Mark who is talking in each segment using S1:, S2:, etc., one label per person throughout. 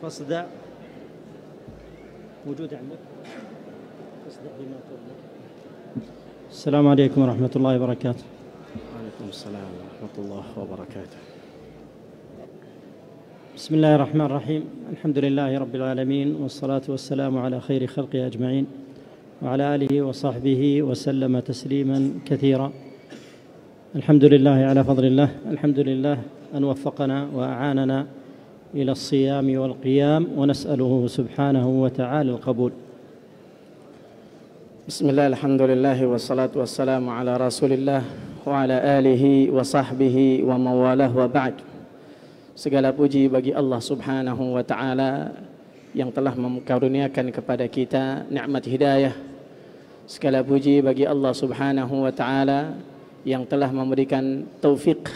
S1: فاصدع موجود عندك فاصدع بما تؤمر. السلام عليكم ورحمة الله وبركاته.
S2: وعليكم السلام ورحمة الله وبركاته.
S1: بسم الله الرحمن الرحيم. الحمد لله رب العالمين، والصلاة والسلام على خير خلقه أجمعين وعلى آله وصحبه وسلم تسليما كثيرا. الحمد لله على فضل الله، الحمد لله أن وفقنا وأعاننا إلى الصيام والقيام، ونسأله سبحانه وتعالى القبول.
S2: بسم الله الحمد لله والصلاة والسلام على رسول الله وعلى آله وصحبه ومواله وبعد. Segala puji bagi Allah Subhanahu wa taala yang telah memkaruniakan kepada kita nikmat hidayah. Segala puji bagi Allah Subhanahu wa taala yang telah memberikan taufik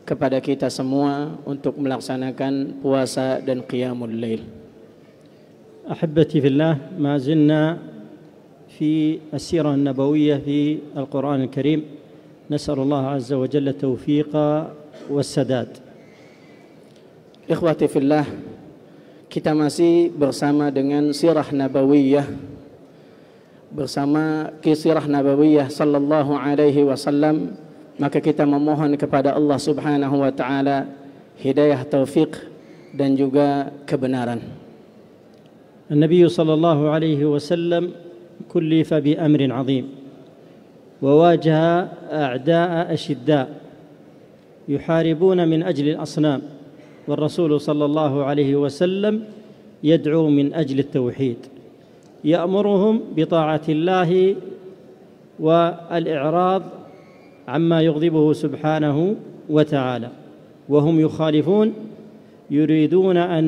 S2: kepada kita semua untuk melaksanakan puasa dan qiyamul lail.
S1: أحبتي في الله، ما زلنا في السيرة النبوية في القرآن الكريم، نسأل الله عز وجل التوفيق والسداد.
S2: Ikhwati fillah, kita masih bersama dengan sirah nabawiyah, bersama kisirah nabawiyah sallallahu alaihi wasallam. Maka kita memohon kepada Allah Subhanahu wa taala hidayah taufik dan juga kebenaran.
S1: النبي صلى الله عليه وسلم كلف بأمر عظيم وواجه أعداء أشداء يحاربون من أجل الأصنام، والرسول صلى الله عليه وسلم يدعو من أجل التوحيد، يأمرهم بطاعة الله والإعراض عما يغضبه سبحانه وتعالى، وهم يخالفون، يريدون أن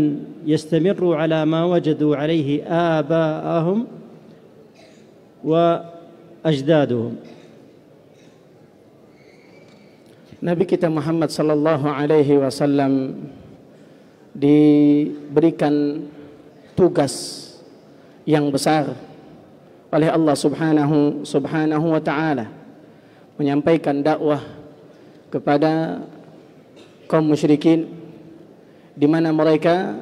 S1: يستمروا على ما وجدوا عليه آباءهم وأجدادهم.
S2: Nabi kita Muhammad sallallahu alaihi wasallam diberikan tugas yang besar oleh Allah Subhanahu wa taala, menyampaikan dakwah kepada kaum musyrikin, di mana mereka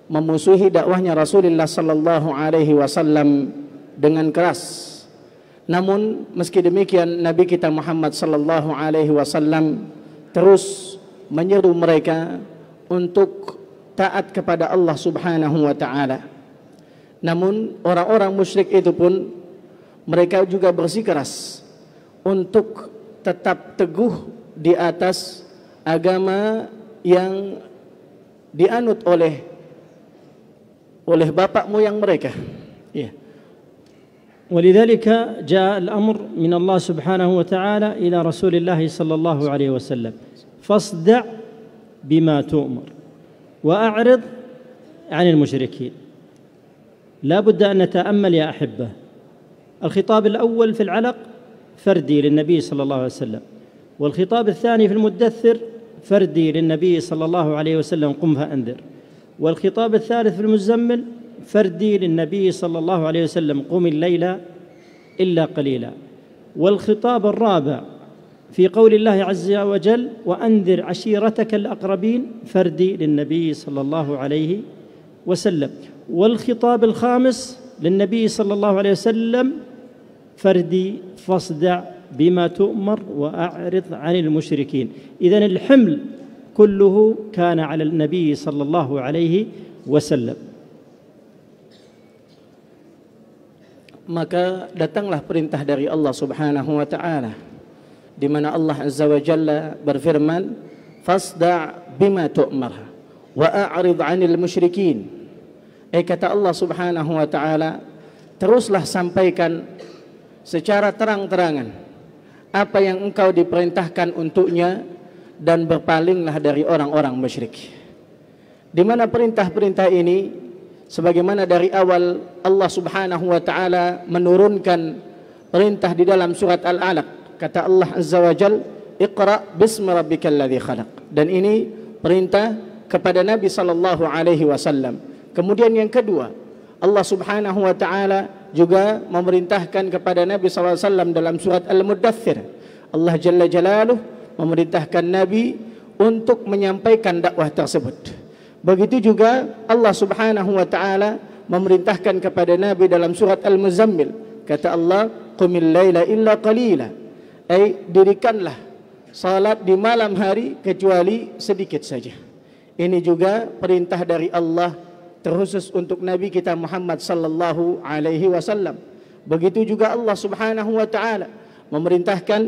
S2: memusuhi dakwahnya Rasulullah sallallahu alaihi wasallam dengan keras. Namun meski demikian, Nabi kita Muhammad sallallahu alaihi wasallam terus menyeru mereka untuk taat kepada Allah Subhanahu wa taala. Namun orang-orang musyrik itu pun mereka juga bersikeras untuk tetap teguh di atas agama yang dianut oleh bapak moyang mereka. Ya.
S1: ولذلك جاء الأمر من الله سبحانه وتعالى إلى رسول الله صلى الله عليه وسلم: فاصدع بما تؤمر وأعرض عن المشركين. لا بد أن نتأمل يا أحبة. الخطاب الأول في العلق فردي للنبي صلى الله عليه وسلم، والخطاب الثاني في المدثر فردي للنبي صلى الله عليه وسلم: قم فأنذر. والخطاب الثالث في المزمل فردي للنبي صلى الله عليه وسلم: قم الليل إلا قليلا. والخطاب الرابع في قول الله عز وجل: وأنذر عشيرتك الأقربين، فردي للنبي صلى الله عليه وسلم. والخطاب الخامس للنبي صلى الله عليه وسلم فردي: فاصدع بما تؤمر وأعرض عن المشركين. إذن الحمل كله كان على النبي صلى الله عليه وسلم.
S2: Maka datanglah perintah dari Allah Subhanahu wa taala, di mana Allah Azza wa Jalla berfirman: fasda' bima tu'mar wa a'rid 'anil musyrikin. Kata Allah Subhanahu wa taala, teruslah sampaikan secara terang-terangan apa yang engkau diperintahkan untuknya, dan berpalinglah dari orang-orang musyrik. Di mana perintah-perintah ini, sebagaimana dari awal Allah Subhanahu wa taala menurunkan perintah di dalam surat Al-Alaq, kata Allah Azza wa Jal: Iqra bismi rabbikal ladzi khalaq. Dan ini perintah kepada Nabi sallallahu alaihi wasallam. Kemudian yang kedua, Allah Subhanahu wa taala juga memerintahkan kepada Nabi sallallahu alaihi wasallam dalam surat Al-Muddathir. Allah Jalla Jalaluhu memerintahkan Nabi untuk menyampaikan dakwah tersebut. Begitu juga Allah Subhanahu wa taala memerintahkan kepada Nabi dalam surat Al-Muzammil, kata Allah, qumil laila illa qalila, dirikanlah salat di malam hari kecuali sedikit saja. Ini juga perintah dari Allah terkhusus untuk Nabi kita Muhammad sallallahu alaihi wasallam. Begitu juga Allah Subhanahu wa taala memerintahkan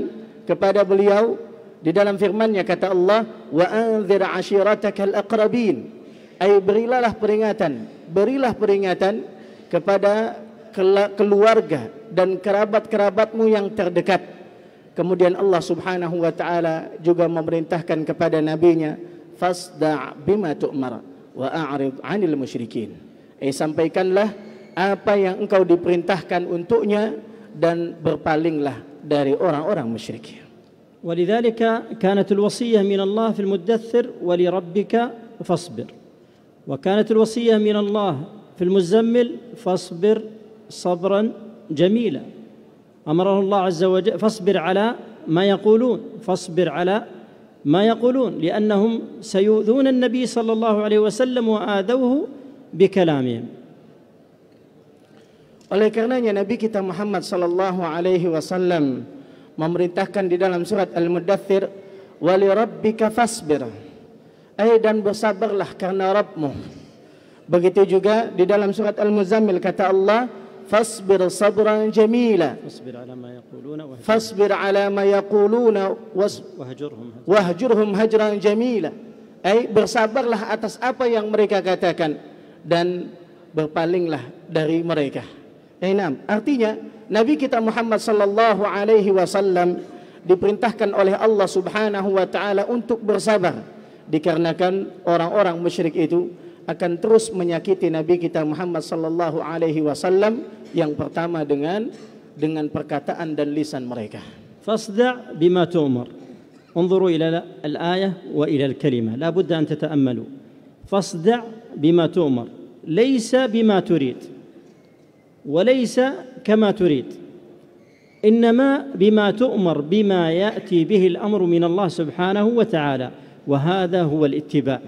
S2: kepada beliau di dalam firman-Nya, kata Allah, wa anzir ashiratakal aqrabin, berilah peringatan kepada keluarga dan kerabat-kerabatmu yang terdekat. Kemudian Allah Subhanahu wa taala juga memerintahkan kepada nabinya, fasda' bima tu'mar wa a'rid 'anil musyrikin. Sampaikanlah apa yang engkau diperintahkan untuknya dan berpalinglah dari orang-orang musyrik.
S1: ولذلك كانت الوصية من الله في المدثر ولربك فاصبر، وكانت الوصية من الله في المزمل فاصبر صبرا جميلا. أمره الله عز وجل فاصبر على ما يقولون، فاصبر على ما يقولون، لأنهم سيؤذون النبي صلى الله عليه وسلم وآذوه بكلامهم.
S2: Oleh karenanya Nabi kita Muhammad sallallahu alaihi wasallam memerintahkan di dalam surat Al-Mudaththir, wali rabbika fasbir, dan bersabarlah karena Rabbmu. Begitu juga di dalam surat Al-Muzammil, kata Allah, fasbir sabran jamila, fasbir ala ma yaquluna wahjurhum hajran jamila, bersabarlah atas apa yang mereka katakan dan berpalinglah dari mereka. Artinya Nabi kita Muhammad sallallahu alaihi wasallam diperintahkan oleh Allah Subhanahu wa taala untuk bersabar, dikarenakan orang-orang musyrik itu akan terus menyakiti Nabi kita Muhammad sallallahu alaihi wasallam, yang pertama dengan perkataan dan lisan mereka.
S1: Fasda' bima tu'mar. انظروا إلى الآية وإلى الكلمة، لا بد أن تتأملوا. فاصدع بما تؤمر، ليس بما تريد وليس كما تريد، إنما بما تؤمر، بما يأتي به الأمر من الله سبحانه وتعالى، وهذا هو الاتباع.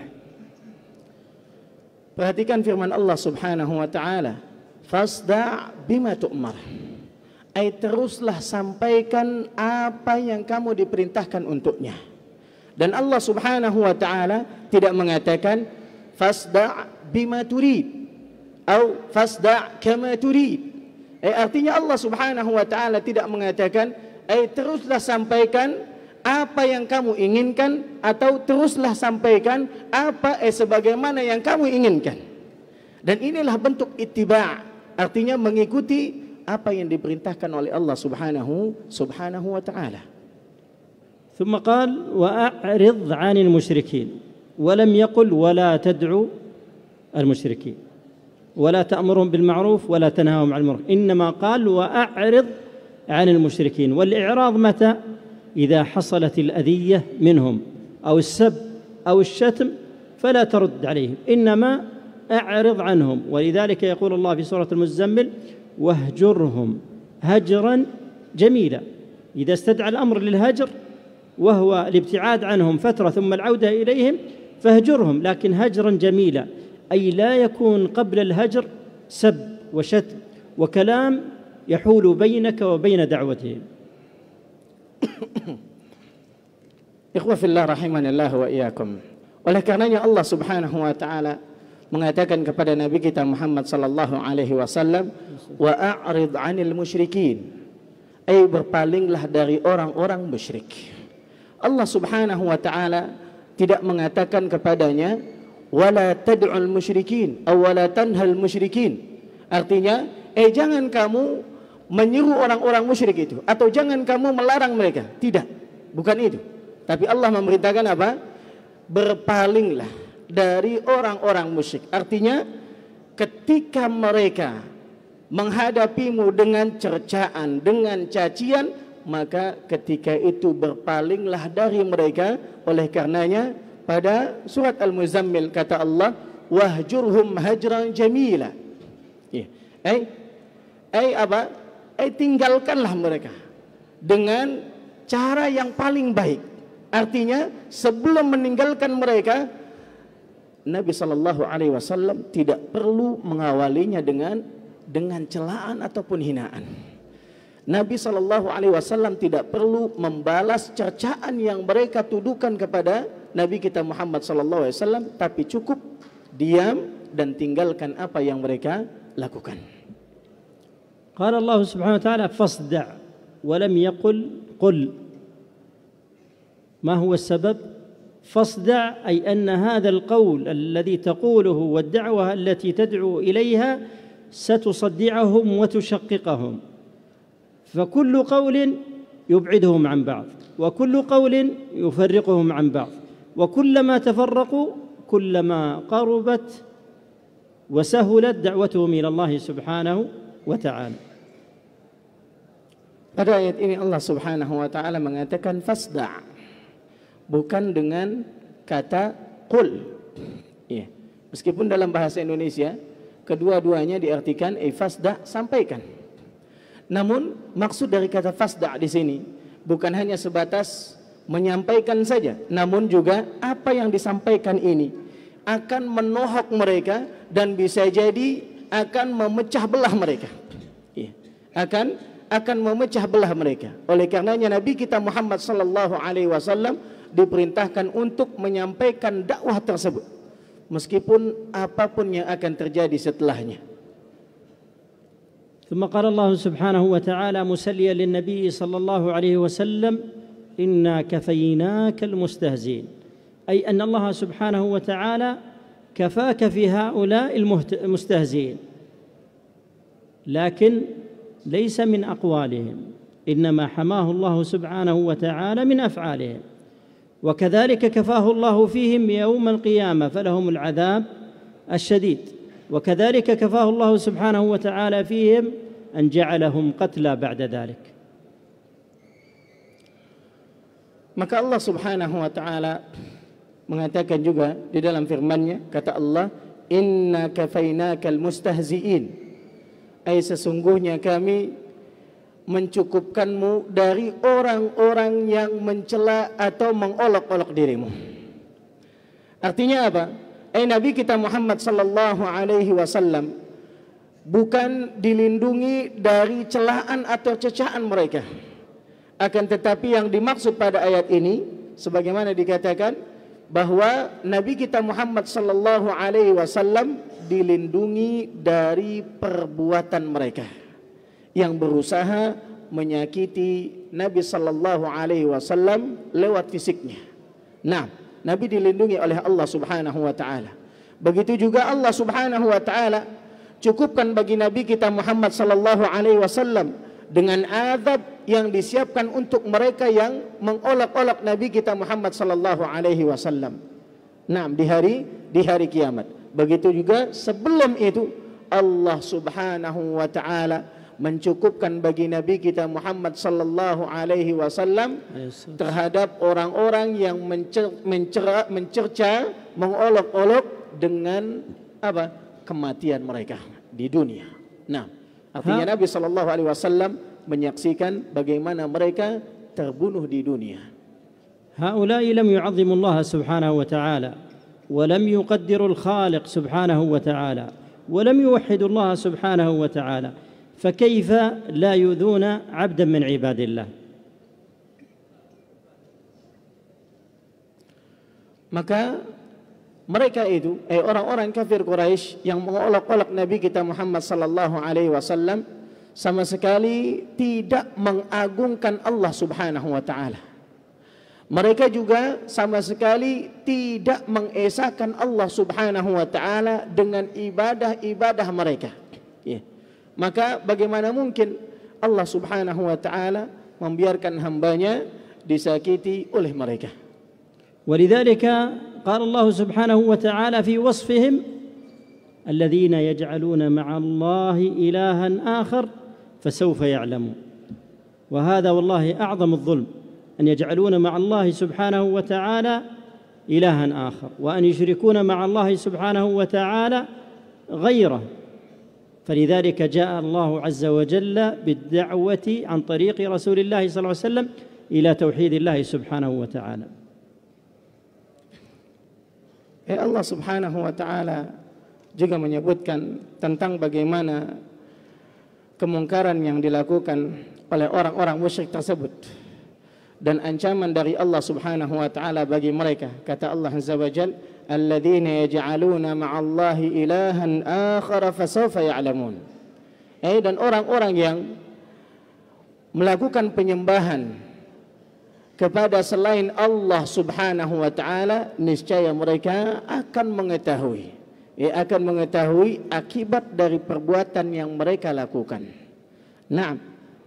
S2: Perhatikan firman Allah Subhanahu wa taala, fasda' bima tu'mar, teruslah sampaikan apa yang kamu diperintahkan untuknya. Dan Allah Subhanahu wa taala tidak mengatakan fasda' bima turid atau fasda' kama turid. Artinya Allah Subhanahu wa taala tidak mengatakan teruslah sampaikan apa yang kamu inginkan, atau teruslah sampaikan apa sebagaimana yang kamu inginkan. Dan inilah bentuk ittiba', artinya mengikuti apa yang diperintahkan oleh Allah Subhanahu wa taala.
S1: ثم قال وأعرض عن المشركين، ولم يقل ولا تدعو المشركين ولا تأمرهم بالمعروف ولا تنهاهم عن المنكر، إنما قال وأعرض عن المشركين. والإعراض متى؟ إذا حصلت الأذية منهم أو السب أو الشتم فلا ترد عليهم، إنما أعرض عنهم. ولذلك يقول الله في سورة المزمل واهجرهم هجرا جميلا. إذا استدعى الأمر للهجر وهو الابتعاد عنهم فترة ثم العودة إليهم فاهجرهم، لكن هجرا جميلا، أي لا يكون قبل الهجر سب وشتم وكلام يحول بينك وبين دعوتهم.
S2: Ikhwah fillah rahimanillah wa iyyakum. Oleh karenanya Allah Subhanahu wa taala mengatakan kepada Nabi kita Muhammad sallallahu alaihi wasallam, wa a'rid 'anil musyrikin, berpalinglah dari orang-orang musyrik. Allah Subhanahu wa taala tidak mengatakan kepadanya wala tad'ul musyrikin aw wala tanhal musyrikin. Artinya jangan kamu menyeru orang-orang musyrik itu, atau jangan kamu melarang mereka. Tidak, bukan itu. Tapi Allah memerintahkan apa? Berpalinglah dari orang-orang musyrik. Artinya ketika mereka menghadapimu dengan cercaan, dengan cacian, maka ketika itu berpalinglah dari mereka. Oleh karenanya pada surat Al-Muzammil kata Allah, wahjurhum hajran jamila. Tinggalkanlah mereka dengan cara yang paling baik. Artinya sebelum meninggalkan mereka, Nabi sallallahu alaihi wasallam tidak perlu mengawalinya dengan celaan ataupun hinaan. Nabi sallallahu alaihi wasallam tidak perlu membalas cercaan yang mereka tuduhkan kepada Nabi kita Muhammad sallallahu alaihi wasallam, tapi cukup diam dan tinggalkan apa yang mereka lakukan.
S1: Qala Allah Subhanahu wa ta'ala fasda' wa lam yaqul qul. Ma huwa as-sabab? فاصدع أي أن هذا القول الذي تقوله والدعوة التي تدعو إليها ستصدعهم وتشققهم، فكل قول يبعدهم عن بعض وكل قول يفرقهم عن بعض، وكلما تفرقوا كلما قربت وسهلت دعوتهم إلى الله سبحانه وتعالى.
S2: Pada ayat ini Allah Subhanahu wa ta'ala mengatakan fasda', bukan dengan kata qul. Ya. Meskipun dalam bahasa Indonesia kedua-duanya diartikan fasda', sampaikan. Namun maksud dari kata fasda' di sini bukan hanya sebatas menyampaikan saja, namun juga apa yang disampaikan ini akan menohok mereka dan bisa jadi akan memecah belah mereka. Ya. Akan memecah belah mereka. Oleh karenanya Nabi kita Muhammad sallallahu alaihi wasallam diperintahkan untuk menyampaikan dakwah tersebut meskipun apapun yang akan terjadi setelahnya.
S1: ثم قال الله سبحانه وتعالى مسليا للنبي صلى الله عليه وسلم إنا كفيناك المستهزئين، أي أن الله سبحانه وتعالى كفاك في هؤلاء المستهزئين، لكن ليس من أقوالهم، إنما حماه الله سبحانه وتعالى من أفعالهم، وكذلك كفاه الله فيهم يوم القيامة فلهم العذاب الشديد، وكذلك كفاه الله سبحانه وتعالى فيهم أن جعلهم قتلى بعد ذلك.
S2: Maka Allah Subhanahu wa ta'ala mengatakan juga di dalam firman-Nya, kata Allah, inna kafainakal mustahzi'in, ay sesungguhnya kami mencukupkanmu dari orang-orang yang mencela atau mengolok-olok dirimu. Artinya apa? Nabi kita Muhammad sallallahu alaihi wasallam bukan dilindungi dari celaan atau cecaan mereka. Akan tetapi yang dimaksud pada ayat ini sebagaimana dikatakan bahwa Nabi kita Muhammad sallallahu alaihi wasallam dilindungi dari perbuatan mereka yang berusaha menyakiti Nabi sallallahu alaihi wasallam lewat fisiknya. Nah, Nabi dilindungi oleh Allah Subhanahu wa taala. Begitu juga Allah Subhanahu wa taala cukupkan bagi Nabi kita Muhammad sallallahu alaihi wasallam dengan azab yang disiapkan untuk mereka yang mengolok-olok Nabi kita Muhammad sallallahu alaihi wasallam. Nah, di hari kiamat. Begitu juga sebelum itu Allah Subhanahu wa taala mencukupkan bagi Nabi kita Muhammad sallallahu alaihi wasallam terhadap orang-orang yang mencerca, mengolok-olok dengan apa? Kematian mereka di dunia. Nah, artinya Nabi sallallahu alaihi wasallam menyaksikan bagaimana mereka terbunuh di dunia.
S1: هؤلاء لم يعظموا الله سبحانه وتعالى ولم يقدروا الخالق سبحانه وتعالى ولم يوحدوا الله سبحانه وتعالى، فكيف لا يؤذون عبدا من عباد الله؟
S2: Maka mereka itu orang-orang kafir Quraisy yang mengolok-olok Nabi kita Muhammad sallallahu alaihi wasallam sama sekali tidak mengagungkan Allah Subhanahu wa taala. Mereka juga sama sekali tidak mengesahkan Allah Subhanahu wa taala dengan ibadah-ibadah mereka. Ya. Maka bagaimana mungkin Allah Subhanahu wa taala membiarkan hambanya disakiti oleh mereka?
S1: ولذلك قال الله سبحانه وتعالى في وصفهم الذين يجعلون مع الله إلها آخر فسوف يعلمون. وهذا والله أعظم الظلم أن يجعلون مع الله سبحانه وتعالى إلها آخر وأن يشركون مع الله سبحانه وتعالى غيره. فلذلك جاء الله عز وجل بالدعوة عن طريق رسول الله صلى الله عليه وسلم إلى توحيد الله سبحانه وتعالى.
S2: Allah Subhanahu wa taala juga menyebutkan tentang bagaimana kemungkaran yang dilakukan oleh orang-orang musyrik tersebut dan ancaman dari Allah Subhanahu wa taala bagi mereka. Kata Allah Azza wa Jalla, alladzina yaj'aluna ma'allahi ilahan akhara fasawfa ya'lamun. Dan orang-orang yang melakukan penyembahan kepada selain Allah Subhanahu wa taala, niscaya mereka akan mengetahui, akibat dari perbuatan yang mereka lakukan. Nah,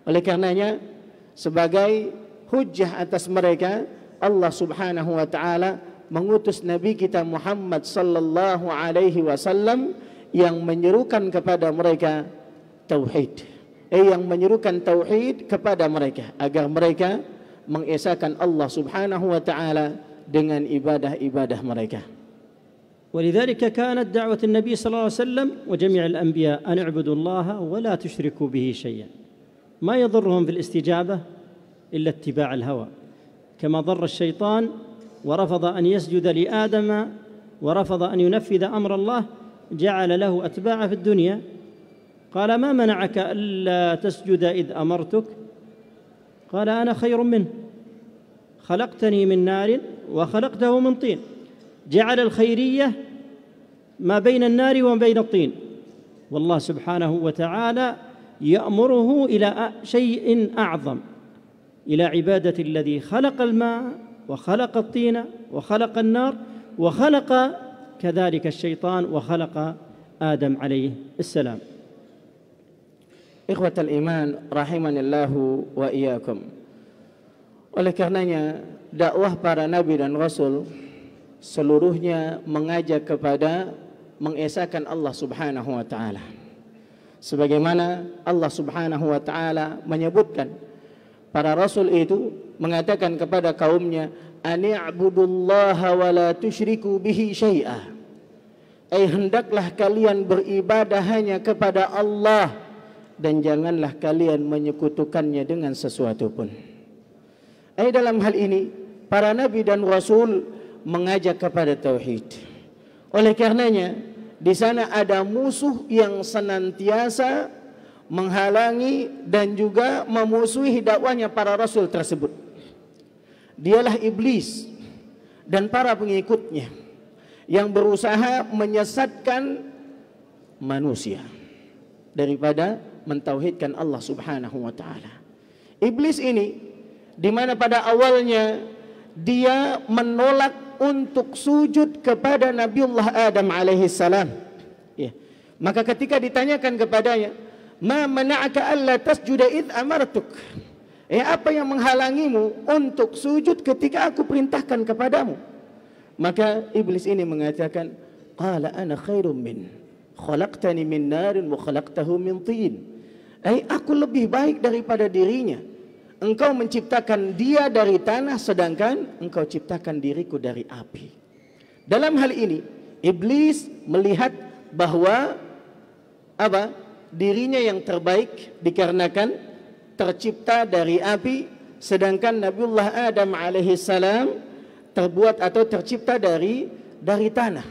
S2: oleh karenanya sebagai hujjah atas mereka, Allah Subhanahu wa taala mengutus Nabi kita Muhammad sallallahu alaihi wasallam yang menyerukan kepada mereka tauhid. Yang menyerukan tauhid kepada mereka agar mereka mengesahkan Allah Subhanahu wa taala dengan ibadah-ibadah mereka.
S1: ولذلك كانت دعوة النبي صلى الله عليه وسلم وجميع الأنبياء أن اعبدوا الله ولا تشركوا به شيئا. ما يضرهم في الاستجابة إلا اتباع الهوى، كما ضر الشيطان ورفض أن يسجد لآدم ورفض أن ينفذ أمر الله، جعل له أتباع في الدنيا. قال ما منعك ألا تسجد إذ أمرتك؟ قال أنا خير منه، خلقتني من نار وخلقته من طين. جعل الخيرية ما بين النار وما بين الطين، والله سبحانه وتعالى يأمره إلى شيء أعظم، إلى عبادة الذي خلق الماء وخلق الطين وخلق النار وخلق كذلك الشيطان وخلق آدم عليه السلام.
S2: Ikhwatal iman rahimanillahu wa iyyakum. Oleh karenanya dakwah para nabi dan rasul seluruhnya mengajak kepada mengesahkan Allah Subhanahu wa taala. Sebagaimana Allah Subhanahu wa taala menyebutkan, para rasul itu mengatakan kepada kaumnya, ani'budullaha wa la tusyriku bihi syai'a. Hendaklah kalian beribadah hanya kepada Allah dan janganlah kalian menyekutukannya dengan sesuatu pun. Dalam hal ini para nabi dan rasul mengajak kepada tauhid. Oleh karenanya di sana ada musuh yang senantiasa menghalangi dan juga memusuhi dakwanya para rasul tersebut. Dialah iblis dan para pengikutnya yang berusaha menyesatkan manusia daripada mentauhidkan Allah Subhanahu wa taala. Iblis ini di mana pada awalnya dia menolak untuk sujud kepada Nabiullah Adam alaihi salam. Maka ketika ditanyakan kepadanya, ma mana'aka alla tasjuda id amartuk? Apa yang menghalangimu untuk sujud ketika aku perintahkan kepadamu? Maka iblis ini mengatakan, qala ana khairum min, khalaqtani min narin wa khalaqtahu min tin. Aku lebih baik daripada dirinya. Engkau menciptakan dia dari tanah, sedangkan engkau ciptakan diriku dari api. Dalam hal ini iblis melihat bahwa dirinya yang terbaik dikarenakan tercipta dari api, sedangkan Nabiullah Adam alaihi salam terbuat atau tercipta dari tanah.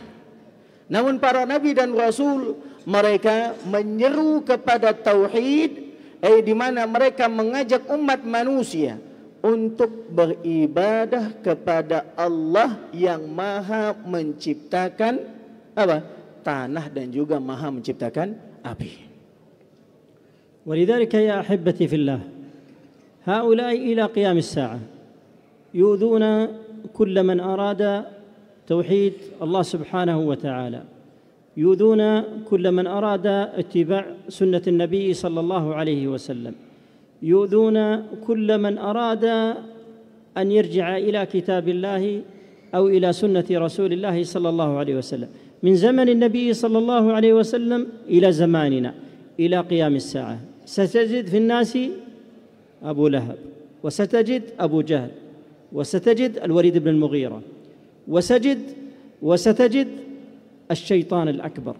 S2: Namun para nabi dan rasul mereka menyeru kepada tauhid, di mana mereka mengajak umat manusia untuk beribadah kepada Allah yang Maha menciptakan tanah dan juga Maha menciptakan api.
S1: ولذلك يا أحبتي في الله، هؤلاء إلى قيام الساعة يؤذون كل من أراد توحيد الله سبحانه وتعالى، يؤذون كل من أراد اتباع سنة النبي صلى الله عليه وسلم، يؤذون كل من أراد أن يرجع إلى كتاب الله أو إلى سنة رسول الله صلى الله عليه وسلم، من زمن النبي صلى الله عليه وسلم إلى زماننا إلى قيام الساعة. ستجد في الناس أبو لهب، وستجد أبو جهل، وستجد الوليد بن المغيرة، وستجد الشيطان الأكبر،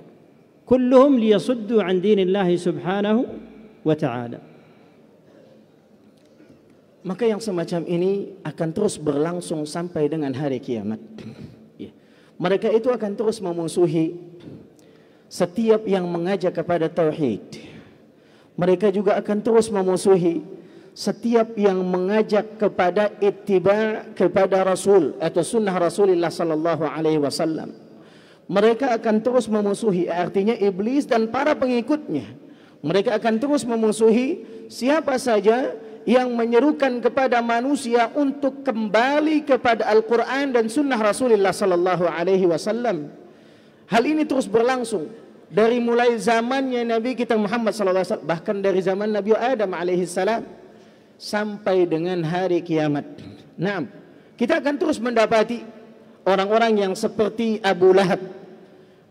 S1: كلهم ليصدوا عن دين الله سبحانه وتعالى.
S2: Maka yang semacam ini akan terus berlangsung sampai dengan hari kiamat. Mereka itu akan terus memusuhi setiap yang mengajak kepada tauhid. Mereka juga akan terus memusuhi setiap yang mengajak kepada ittiba kepada Rasul atau sunnah Rasulullah sallallahu alaihi wasallam. Mereka akan terus memusuhi, artinya iblis dan para pengikutnya. Mereka akan terus memusuhi siapa saja yang menyerukan kepada manusia untuk kembali kepada Al-Quran dan sunnah Rasulullah sallallahu alaihi wasallam. Hal ini terus berlangsung dari mulai zamannya Nabi kita Muhammad sallallahu alaihi wasallam, bahkan dari zaman Nabi Adam alaihi salam sampai dengan hari kiamat. Nah, kita akan terus mendapati orang-orang yang seperti Abu Lahab.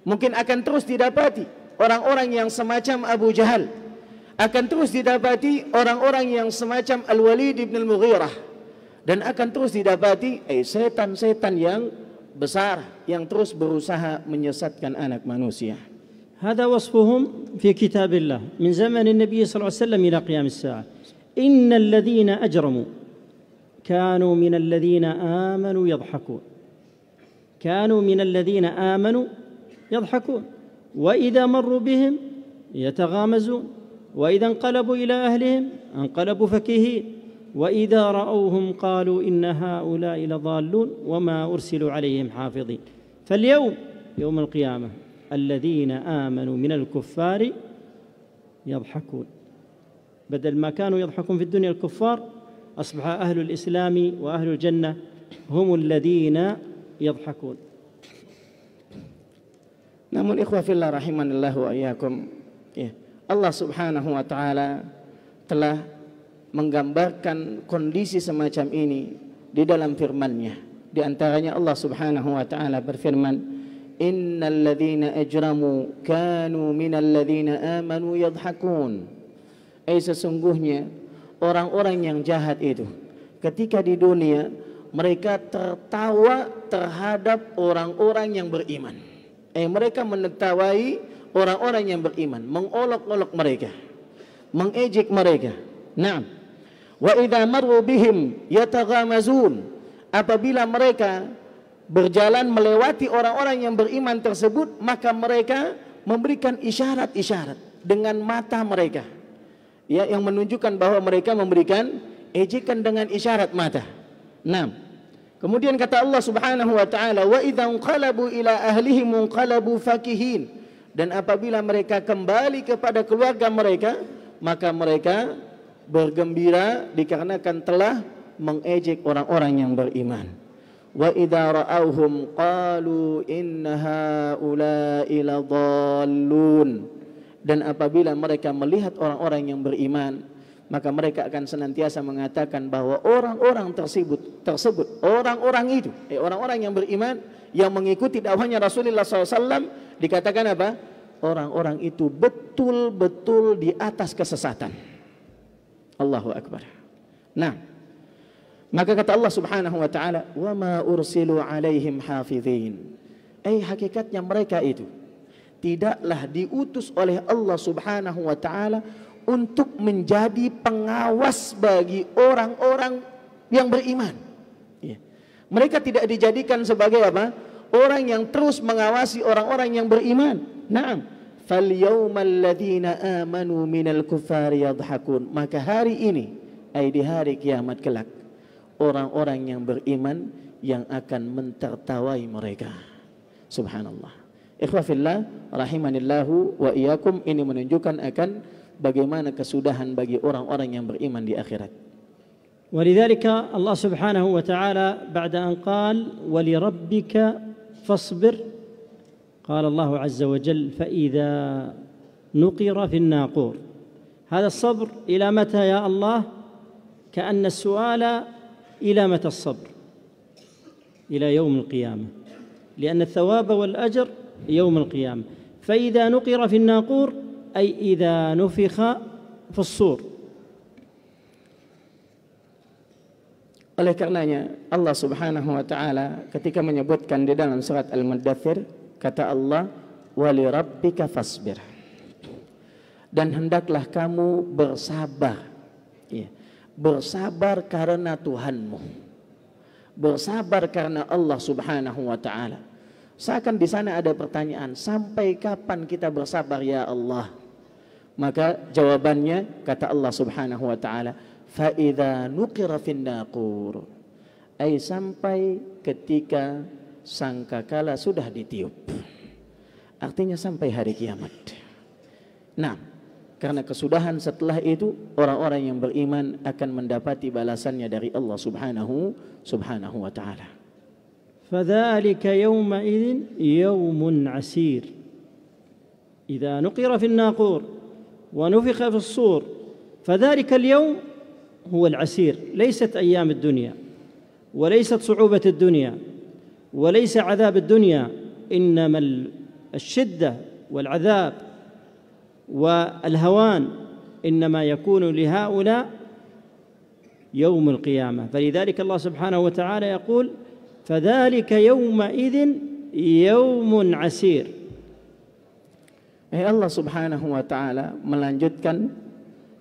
S2: Mungkin akan terus didapati orang-orang yang semacam Abu Jahal. Akan terus didapati orang-orang yang semacam Al-Walid ibn Al-Mughirah. Dan akan terus didapati setan-setan yang besar yang terus berusaha menyesatkan anak manusia.
S1: هذا وصفهم في كتاب الله من زمن النبي صلى الله عليه وسلم إلى قيام الساعة. إن الذين أجرموا كانوا من الذين آمنوا يضحكون. كانوا من الذين آمنوا يضحكون وإذا مروا بهم يتغامزون وإذا انقلبوا إلى أهلهم انقلبوا فكهين وإذا رأوهم قالوا إن هؤلاء لضالون وما أرسلوا عليهم حافظين. فاليوم يوم القيامة الذين آمنوا من الكفار يضحكون بدل ما كانوا يضحكون في الدنيا الكفار أصبح أهل الإسلام وأهل الجنة هم الذين يضحكون.
S2: Namun ikhwah fillah rahimanillah wa iyyakum, ya, Allah Subhanahu wa taala telah menggambarkan kondisi semacam ini di dalam firman-Nya. Di antaranya Allah Subhanahu wa taala berfirman, "Innal ladzina ajramu kanu minal ladzina amanu yadhhakun." Sesungguhnya orang-orang yang jahat itu ketika di dunia mereka tertawa terhadap orang-orang yang beriman. Mereka menertawai orang-orang yang beriman, mengolok-olok mereka, mengejek mereka. Naam. Wa idza marru bihim yataghamazun. Apabila mereka berjalan melewati orang-orang yang beriman tersebut, maka mereka memberikan isyarat-isyarat dengan mata mereka, ya, yang menunjukkan bahwa mereka memberikan ejekan dengan isyarat mata. Naam. Kemudian kata Allah Subhanahu wa taala, wa idza qalabu ila ahlihim qalabu fakihin. Dan apabila mereka kembali kepada keluarga mereka, maka mereka bergembira dikarenakan telah mengejek orang-orang yang beriman. Wa idza ra'awhum qalu inna haula'i ladallun. Dan apabila mereka melihat orang-orang yang beriman, maka mereka akan senantiasa mengatakan bahwa orang-orang tersebut orang-orang itu, orang-orang yang beriman yang mengikuti dakwahnya Rasulullah SAW, dikatakan apa? Orang-orang itu betul-betul di atas kesesatan. Allahu Akbar. Nah, maka kata Allah Subhanahu wa taala, "Wa ma ursilu 'alaihim hafizin." Hakikatnya mereka itu tidaklah diutus oleh Allah Subhanahu wa taala untuk menjadi pengawas bagi orang-orang yang beriman. Ya. Mereka tidak dijadikan sebagai apa? Orang yang terus mengawasi orang-orang yang beriman. Naam. Fal yawmal ladzina amanu minal kuffari yadhhakun. Maka hari ini, di hari kiamat kelak, orang-orang yang beriman yang akan mentertawai mereka. Subhanallah. Ikhwah fillah rahimanillahu wa iyyakum, ini menunjukkan akan bagaimana kesudahan bagi orang-orang yang beriman di akhirat.
S1: ولذلك الله سبحانه وتعالى بعد أن قال ولربك فاصبر قال الله عز وجل فإذا نقر في الناقور. هذا الصبر إلى متى يا الله؟ كأن السؤال إلى متى الصبر؟ إلى يوم القيامة، لأن الثواب والأجر يوم القيامة. فإذا نقر في الناقور أي إذا نفخ في الصور.
S2: Oleh karenanya Allah Subhanahu wa taala ketika menyebutkan di dalam surat Al-Muddathir, kata Allah, "Wali rabbika fasbir." Dan hendaklah kamu bersabar. Ya. Bersabar karena Tuhanmu. Bersabar karena Allah Subhanahu wa taala. Seakan di sana ada pertanyaan, sampai kapan kita bersabar ya Allah? Maka jawabannya kata Allah Subhanahu wa taala, fa idza nuqira fin naqur, ai sampai ketika sangkakala sudah ditiup. Artinya sampai hari kiamat. Nah, karena kesudahan setelah itu orang-orang yang beriman akan mendapati balasannya dari Allah Subhanahu wa taala.
S1: فذلك يومئذ يوم عسير إذا نقر في الناقور ونفخ في الصور فذلك اليوم هو العسير، ليست أيام الدنيا وليست صعوبة الدنيا وليس عذاب الدنيا، إنما الشدة والعذاب والهوان إنما يكون لهؤلاء يوم القيامة. فلذلك الله سبحانه وتعالى يقول فذلك يومئذ يوم عسير.
S2: Allah Subhanahu wa taala melanjutkan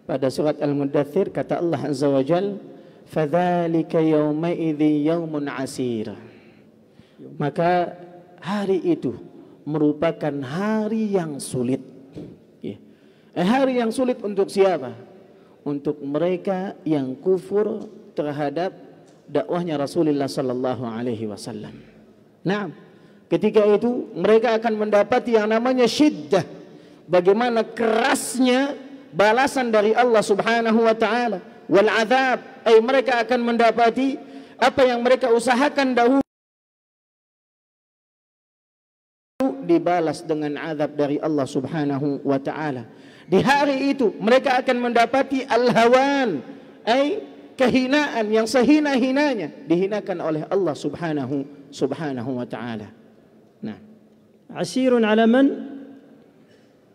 S2: pada surat Al-Muddathir, kata Allah Azza wa Jalla, fadzalika yaumaidzi yaumun asir. Maka hari itu merupakan hari yang sulit. Hari yang sulit untuk siapa? Untuk mereka yang kufur terhadap dakwahnya Rasulullah sallallahu alaihi wasallam. Nah, ketika itu mereka akan mendapati yang namanya syiddah. Bagaimana kerasnya balasan dari Allah Subhanahu wa taala. Wal azab, mereka akan mendapati apa yang mereka usahakan dahulu dibalas dengan azab dari Allah Subhanahu wa taala. Di hari itu mereka akan mendapati al-hawan, kehinaan yang sehina-hinanya dihinakan oleh Allah Subhanahu wa taala. Nah,
S1: asirun 'ala man?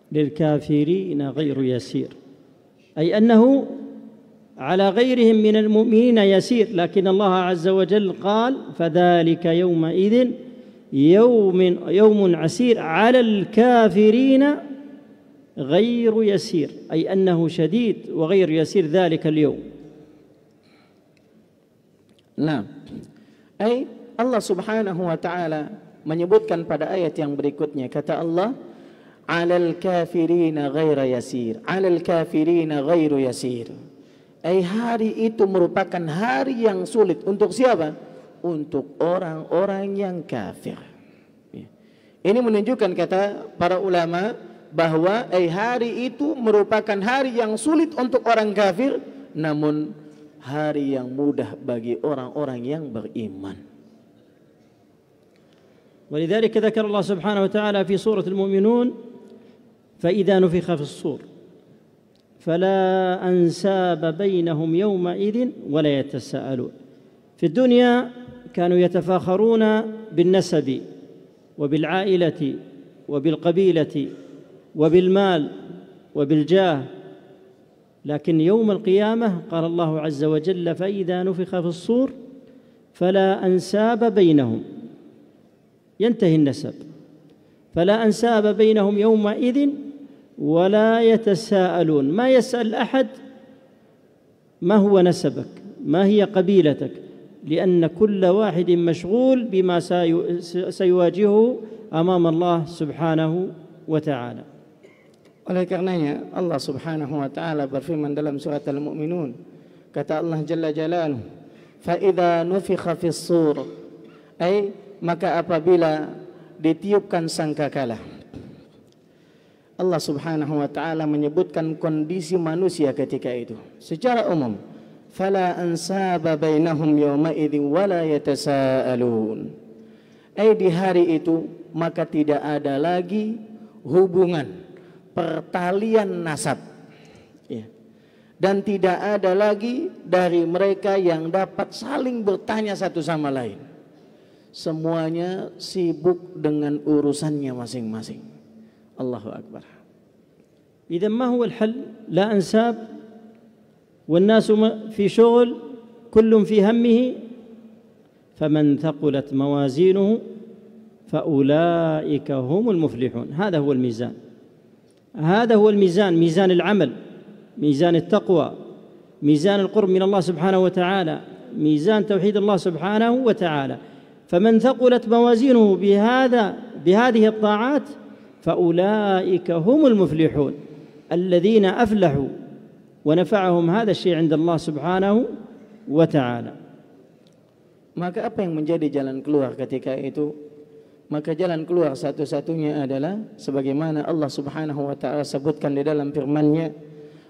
S1: للكافرين غير يسير، أي أنه على غيرهم من المؤمنين يسير، لكن الله عز وجل قال فذلك يومئذ يوم عسير على الكافرين غير يسير، أي أنه شديد وغير يسير ذلك اليوم.
S2: Nah, Allah Subhanahu wa taala menyebutkan pada ayat yang berikutnya, kata Allah, alal kafirina ghaira yasir, alal kafirina ghairu yasir. Hari itu merupakan hari yang sulit untuk siapa? Untuk orang-orang yang kafir. Ini menunjukkan, kata para ulama, bahwa hari itu merupakan hari yang sulit untuk orang kafir, namun hari yang mudah bagi orang-orang yang beriman.
S1: ولذلك ذكر الله سبحانه وتعالى في سورة المؤمنون فإذا نفخ في الصور فلا أنساب بينهم يومئذ ولا يتساءلون. في الدنيا كانوا يتفاخرون بالنسب وبالعائلة وبالقبيلة وبالمال وبالجاه، لكن يوم القيامة قال الله عز وجل فإذا نفخ في الصور فلا أنساب بينهم، ينتهي النسب، فلا أنساب بينهم يومئذ ولا يتساءلون. ما يسأل أحد ما هو نسبك، ما هي قبيلتك، لأن كل واحد مشغول بما سيواجهه أمام الله سبحانه وتعالى.
S2: Oleh karenanya Allah Subhanahu wa taala berfirman dalam surat Al-Mu'minun, kata Allah Jalla Jalaluhu, fa idza nufikha fis sur, maka apabila ditiupkan sangkakala. Allah Subhanahu wa taala menyebutkan kondisi manusia ketika itu secara umum, fala ansaba bainahum yawma idzin wala yatasaalun. Di hari itu maka tidak ada lagi hubungan pertalian nasab, dan tidak ada lagi dari mereka yang dapat saling bertanya satu sama lain. Semuanya sibuk dengan urusannya masing-masing. Allahu Akbar.
S1: إذا ما هو الحل؟ لا أنساب والناس في شغل كل في همه، فمن ثقلت موازينه فأولئك هم المفلحون. هذا هو الميزان، هذا هو الميزان، ميزان العمل، ميزان التقوى، ميزان القرب من الله سبحانه وتعالى، ميزان توحيد الله سبحانه وتعالى. فمن ثقلت موازينه بهذه الطاعات فأولئك هم المفلحون الذين أفلحوا ونفعهم هذا الشيء عند الله سبحانه وتعالى.
S2: Maka apa yang menjadi jalan keluar ketika itu? Maka jalan keluar satu-satunya adalah sebagaimana Allah Subhanahu wa taala sebutkan di dalam firman-Nya,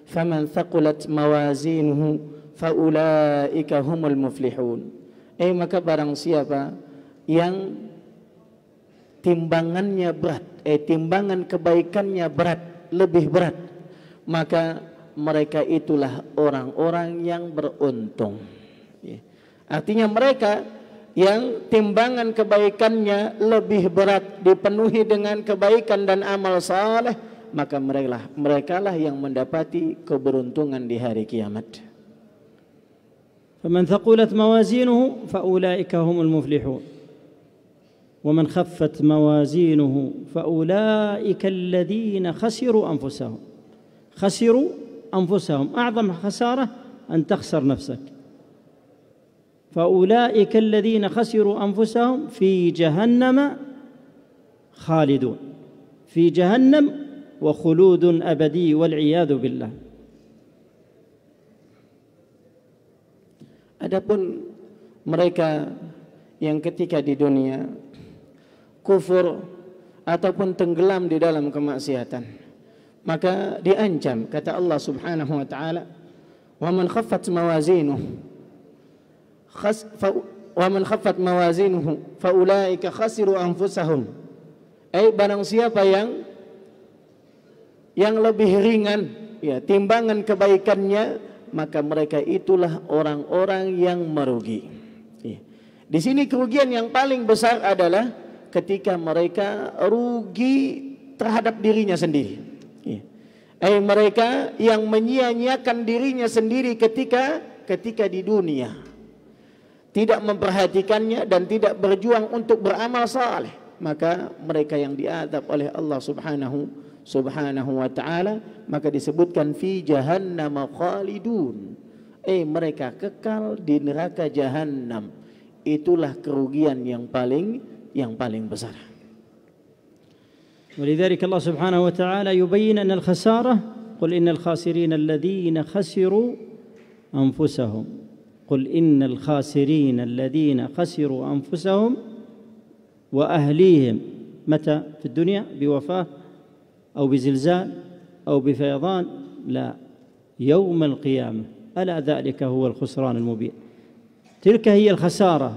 S2: "Faman thaqulat mawazinuhu faulaika humul muflihun." Maka barang siapa yang timbangannya berat, timbangan kebaikannya berat, lebih berat, maka mereka itulah orang-orang yang beruntung. Artinya mereka yang timbangan kebaikannya lebih berat, dipenuhi dengan kebaikan dan amal saleh, maka merekalah yang mendapati keberuntungan di hari kiamat.
S1: فمن ثقلت موازينه فأولئك هم المفلحون ومن خفت موازينه فأولئك الذين خسروا أنفسهم أعظم خسارة أن تخسر نفسك. فأولئك الذين خسروا أنفسهم في جهنم خالدون في جهنم وخلود أبدي والعياذ بالله.
S2: Adapun mereka yang ketika di dunia kufur ataupun tenggelam di dalam kemaksiatan, maka diancam, kata Allah Subhanahu wa taala, "Wa man khaffat mawazinuhu faulaika khasiru anfusahum." Barang siapa yang lebih ringan timbangan kebaikannya, maka mereka itulah orang-orang yang merugi. Di sini kerugian yang paling besar adalah ketika mereka rugi terhadap dirinya sendiri. Mereka yang menyia-nyiakan dirinya sendiri ketika di dunia, tidak memperhatikannya dan tidak berjuang untuk beramal saleh, maka mereka yang diadab oleh Allah Subhanahu wa taala, maka disebutkan fi jahannam khalidun. Mereka kekal di neraka jahannam. Itulah kerugian yang paling besar.
S1: ولذلك الله سبحانه وتعالى يبين أن الخسارة قل إن الخاسرين الذين خسروا أنفسهم قل إن الخاسرين الذين خسروا أنفسهم وأهليهم متى في الدنيا بوفاة أو بزلزال أو بفيضان لا يوم القيامة ألا ذلك هو الخسران المبين. تلك هي الخسارة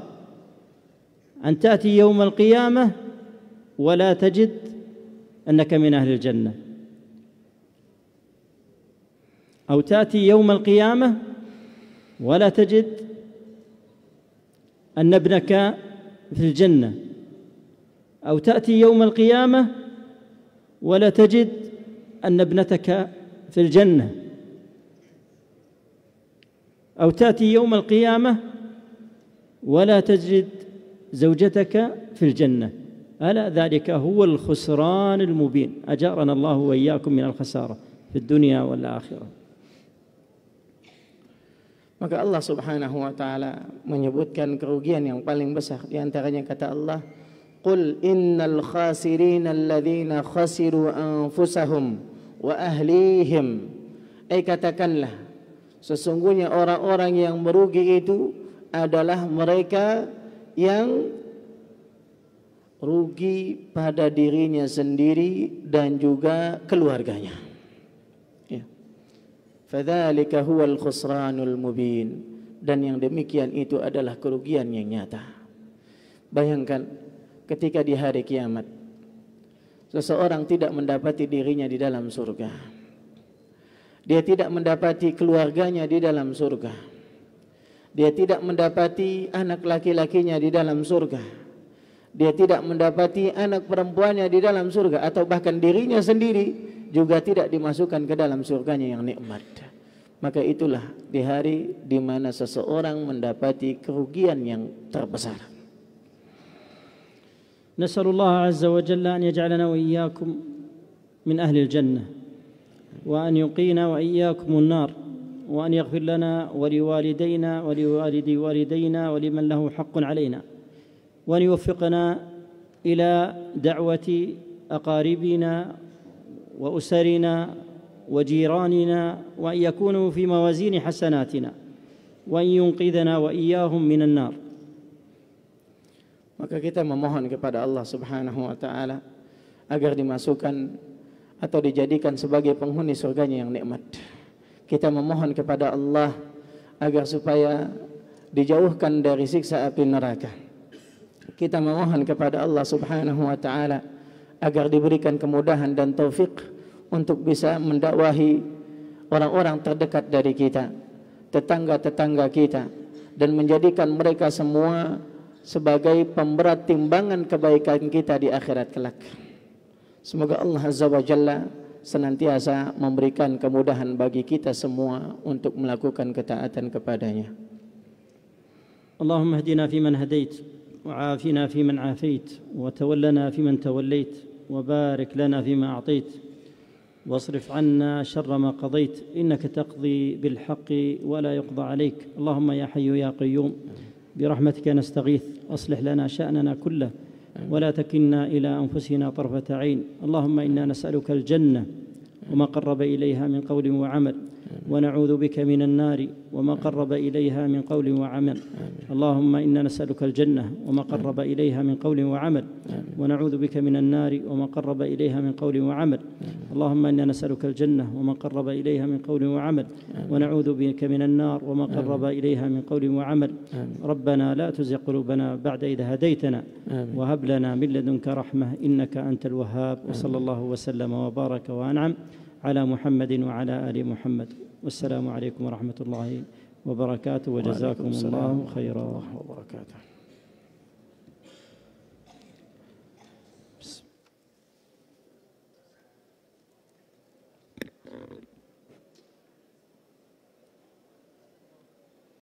S1: أن تأتي يوم القيامة ولا تجد أنك من أهل الجنة، أو تأتي يوم القيامة ولا تجد أن ابنك في الجنة، أو تأتي يوم القيامة ولا تجد أن ابنتك في الجنة، أو تأتي يوم القيامة ولا تجد زوجتك في الجنة. ألا ذلك هو الخسران المبين. أجارنا الله وإياكم من الخسارة في الدنيا والآخرة.
S2: Maka Allah Subhanahu wa taala menyebutkan kerugian yang paling besar, di antaranya kata Allah, "Qul innal khasirina alladhina khasiru anfusahum wa ahlihim." Katakanlah, sesungguhnya orang-orang yang merugi itu adalah mereka yang rugi pada dirinya sendiri dan juga keluarganya. Fadzalika huwal khusranul mubin. Dan yang demikian itu adalah kerugian yang nyata. Bayangkan ketika di hari kiamat seseorang tidak mendapati dirinya di dalam surga, dia tidak mendapati keluarganya di dalam surga, dia tidak mendapati anak laki-lakinya di dalam surga, dia tidak mendapati anak perempuannya di dalam surga, atau bahkan dirinya sendiri juga tidak dimasukkan ke dalam surganya yang nikmat. Maka itulah di hari di mana seseorang mendapati kerugian yang terbesar.
S1: Nasallallahu azza wa jalla an yaj'alana wa iyyakum min ahli al-jannah wa an yuqina wa iyyakum an-nar wa an yaghfir lana wa liwalidayna wa liwalidi walidayna wa liman lahu haqqun alayna وأن يوفقنا إلى دعوة أقاربنا وأسرنا وجيراننا، وأن يكونوا في موازين حسناتنا، وأن ينقذنا وإياهم من النار.
S2: Maka kita memohon kepada Allah Subhanahu wa taala agar dimasukkan atau dijadikan sebagai penghuni surganya yang nikmat. Kita memohon kepada Allah agar supaya dijauhkan dari siksa api neraka. Kita memohon kepada Allah Subhanahu wa taala agar diberikan kemudahan dan taufik untuk bisa mendakwahi orang-orang terdekat dari kita, tetangga-tetangga kita, dan menjadikan mereka semua sebagai pemberat timbangan kebaikan kita di akhirat kelak. Semoga Allah Azza wa Jalla senantiasa memberikan kemudahan bagi kita semua untuk melakukan ketaatan kepadanya.
S1: Allahumma hdina fi man hadait, wa afina fi man afait, wa tawallana fi man tawallait, wa barik lana fi ma a'tait, واصرف عنا شر ما قضيت إنك تقضي بالحق ولا يقضى عليك. اللهم يا حي يا قيوم برحمتك نستغيث، أصلح لنا شأننا كله ولا تكلنا إلى أنفسنا طرفة عين. اللهم إنا نسألك الجنة وما قرب إليها من قول وعمل، ونعوذ بك من النار وما قرب إليها من قول وعمل. اللهم إنا نسألك الجنة وما قرب إليها من قول وعمل، ونعوذ بك من النار وما قرب إليها من قول وعمل. اللهم إنا نسألك الجنة وما قرب إليها من قول وعمل، ونعوذ بك من النار وما قرب إليها من قول وعمل. ربنا لا تزغ قلوبنا بعد إذ هديتنا وهب لنا من لدنك رحمة إنك أنت الوهاب. وصلى الله وسلم وبارك وأنعم على محمد وعلى آل محمد. والسلام عليكم ورحمة الله وبركاته، وجزاكم الله خيرا.